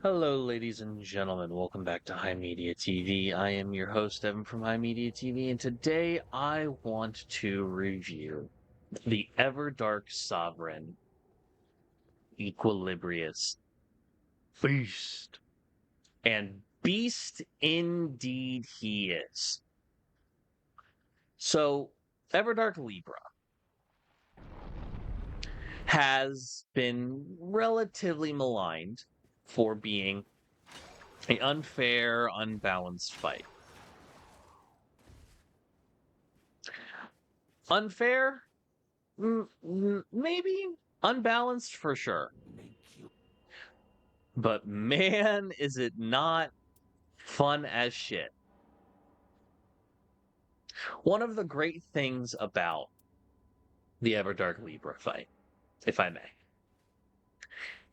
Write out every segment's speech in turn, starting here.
Hello, ladies and gentlemen. Welcome back to HIMediaTV. I am your host, Evan from HIMediaTV, and today I want to review the Everdark Sovereign, Equilibrious Beast. And beast indeed he is. So, Everdark Libra has been relatively maligned for being an unfair, unbalanced fight. Unfair? Maybe. Unbalanced for sure. But man, is it not fun as shit. One of the great things about the Everdark Libra fight, if I may,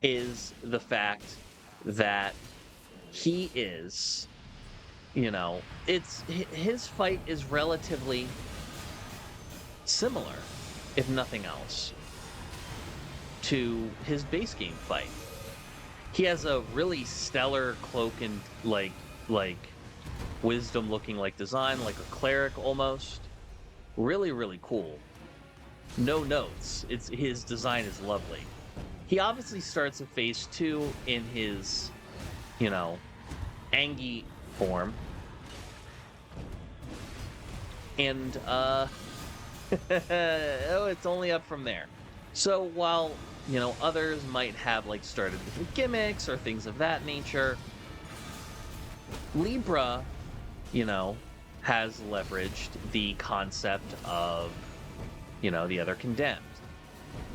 is the fact that he is, his fight is relatively similar, if nothing else, to his base game fight. He has a really stellar cloak and like wisdom looking like design, like a cleric almost. Really, really cool. No notes. His design is lovely. He obviously starts at phase 2 in his, Angie form. And it's only up from there. So while, others might have started with gimmicks or things of that nature, Libra, has leveraged the concept of, the other condemned.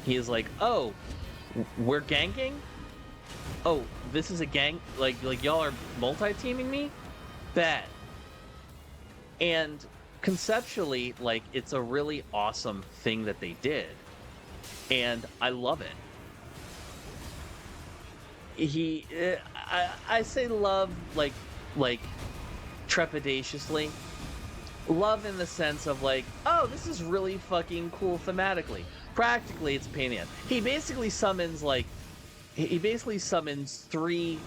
He is like, oh, we're ganking? Oh, this is a gang? Like y'all are multi-teaming me? Bad. And conceptually, it's a really awesome thing that they did. And I love it. I say love like trepidatiously. Love in the sense of oh, this is really fucking cool thematically. Practically, it's a pain in the ass. He basically summons three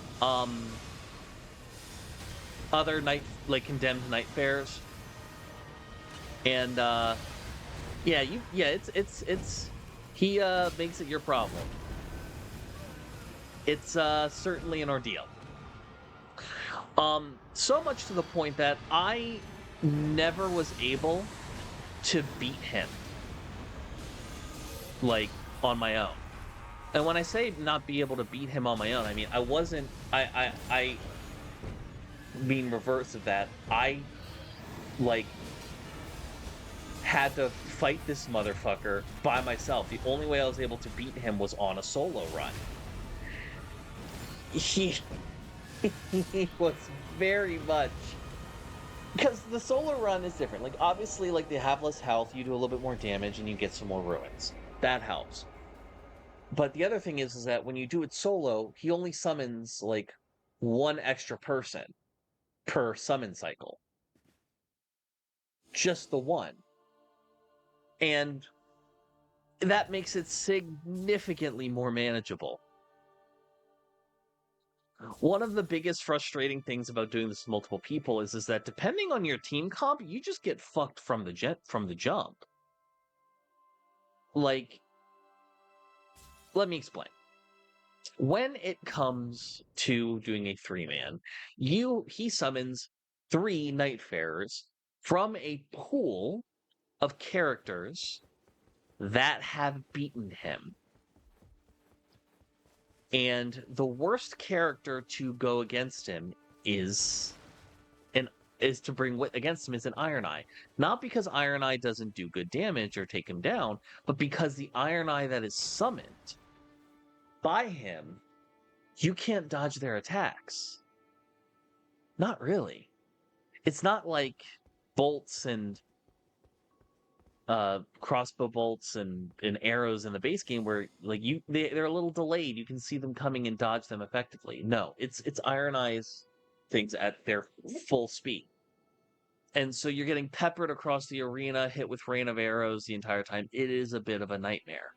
other condemned night fares. And he makes it your problem. It's certainly an ordeal. So much to the point that I never was able to beat him on my own. And when I say not be able to beat him on my own, I mean I mean reverse of that. I had to fight this motherfucker by myself. The only way I was able to beat him was on a solo run. He was very much, because the solo run is different. Obviously, they have less health, you do a little bit more damage, and you get some more ruins. That helps. But the other thing is that when you do it solo, he only summons one extra person per summon cycle. Just the one. And that makes it significantly more manageable. One of the biggest frustrating things about doing this with multiple people is that depending on your team comp, you just get fucked from the jump. Let me explain. When it comes to doing a 3-man, he summons 3 Nightfarers from a pool of characters that have beaten him. And the worst character to go against him is to bring against him is an Iron Eye. Not because Iron Eye doesn't do good damage or take him down, but because the Iron Eye that is summoned by him, you can't dodge their attacks. Not really. It's not like bolts and crossbow bolts and arrows in the base game where they're a little delayed. You can see them coming and dodge them effectively. No, it's Iron Eye's things at their full speed. And so you're getting peppered across the arena, hit with rain of arrows the entire time. It is a bit of a nightmare.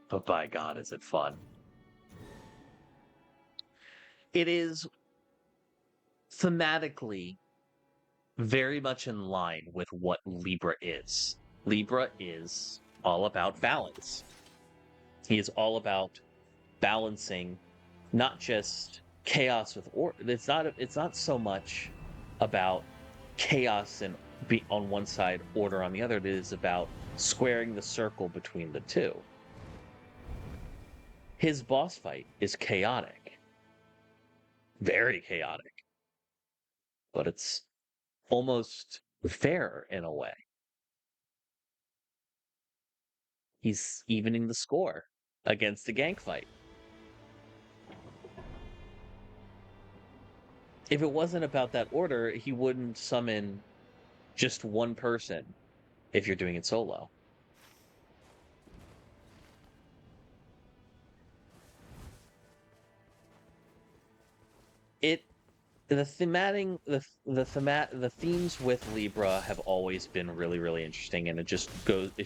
But by God, is it fun. it is thematically very much in line with what Libra is. Libra is all about balance. He is all about balancing not just chaos with order. It's not so much about chaos and be on one side, order on the other. It is about squaring the circle between the two. His boss fight is chaotic. Very chaotic. But it's almost fair in a way. He's evening the score against the gank fight. If it wasn't about that order, he wouldn't summon just one person if you're doing it solo. The themes with Libra have always been really, really interesting, and it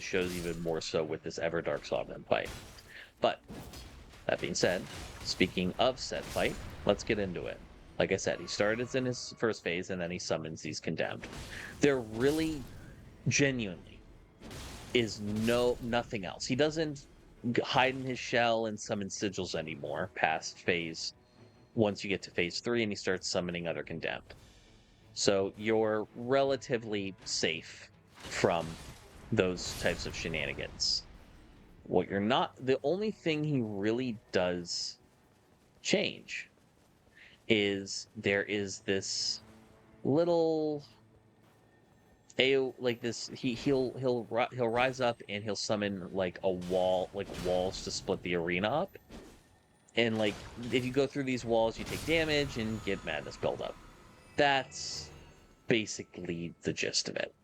shows even more so with this Everdark Sovereign fight. But that being said, speaking of said fight, let's get into it. Like I said, he started in his first phase, and then he summons these condemned. There really, genuinely, is nothing else. He doesn't hide in his shell and summon sigils anymore past phase. Once you get to phase 3 and he starts summoning other condemned. So you're relatively safe from those types of shenanigans. What you're not, the only thing he really does change is there is this little like this he'll rise up and he'll summon like a wall, like walls to split the arena up. And like if you go through these walls, you take damage and get madness buildup. That's basically the gist of it.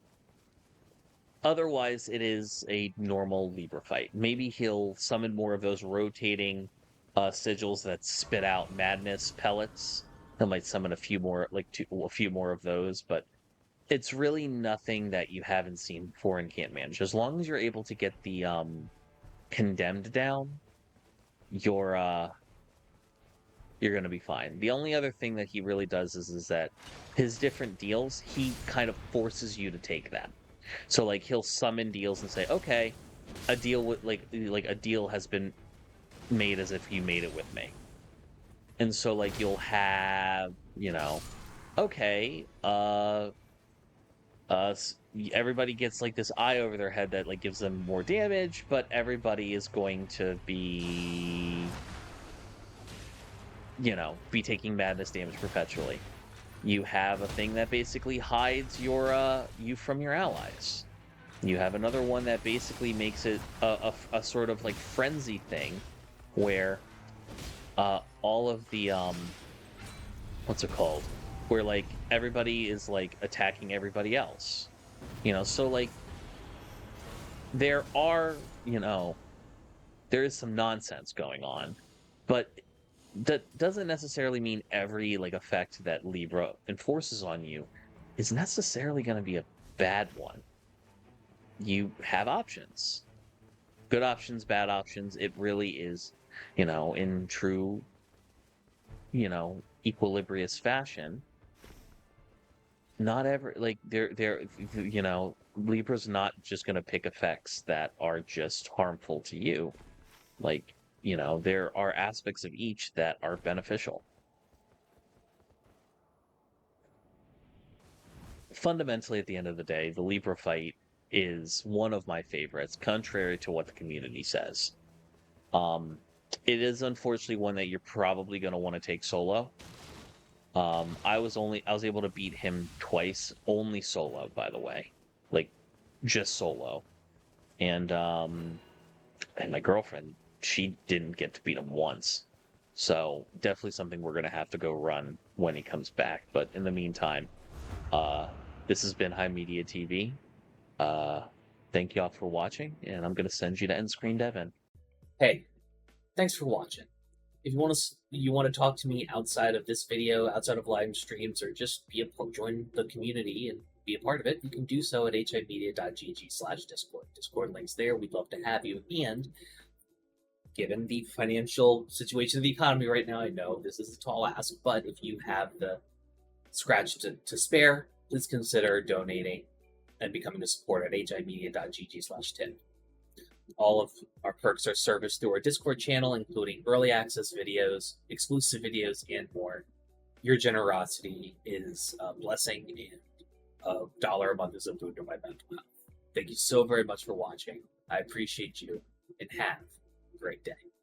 Otherwise, it is a normal Libra fight. Maybe he'll summon more of those rotating sigils that spit out madness pellets. He might summon a few more, a few more of those, but it's really nothing that you haven't seen before and can't manage. As long as you're able to get the condemned down, you're going to be fine. The only other thing that he really does is that his different deals, he kind of forces you to take them. So like he'll summon deals and say, okay, a deal with like a deal has been made as if you made it with me. And so like you'll have, okay, everybody gets like this eye over their head that like gives them more damage, but everybody is going to be taking madness damage perpetually. You have a thing that basically hides your you from your allies. You have another one that basically makes it a sort of like frenzy thing where all of the what's it called? Where like everybody is like attacking everybody else. So like there is some nonsense going on, but that doesn't necessarily mean every like effect that Libra enforces on you is necessarily going to be a bad one. You have options. Good options, bad options. It really is, in true, Equilibrious fashion. Not every like Libra's not just going to pick effects that are just harmful to you. Like, there are aspects of each that are beneficial. Fundamentally, at the end of the day, the Libra fight is one of my favorites, contrary to what the community says. It is unfortunately one that you're probably going to want to take solo. I was able to beat him twice, only solo, by the way, like just solo, and my girlfriend, she didn't get to beat him once. So definitely something we're gonna have to go run when he comes back. But in the meantime, this has been HIMediaTV. Thank y'all for watching, and I'm gonna send you to end screen Devin. Hey, thanks for watching. If you want to talk to me outside of this video, outside of live streams, or just join the community and be a part of it, you can do so at himedia.gg/discord. Discord links there. We'd love to have you. And given the financial situation of the economy right now, I know this is a tall ask, but if you have the scratch to spare, please consider donating and becoming a supporter at himedia.gg/tip. All of our perks are serviced through our Discord channel, including early access videos, exclusive videos, and more. Your generosity is a blessing, and $1 a month is a boon to my mental health. Thank you so very much for watching. I appreciate you, and have a great day.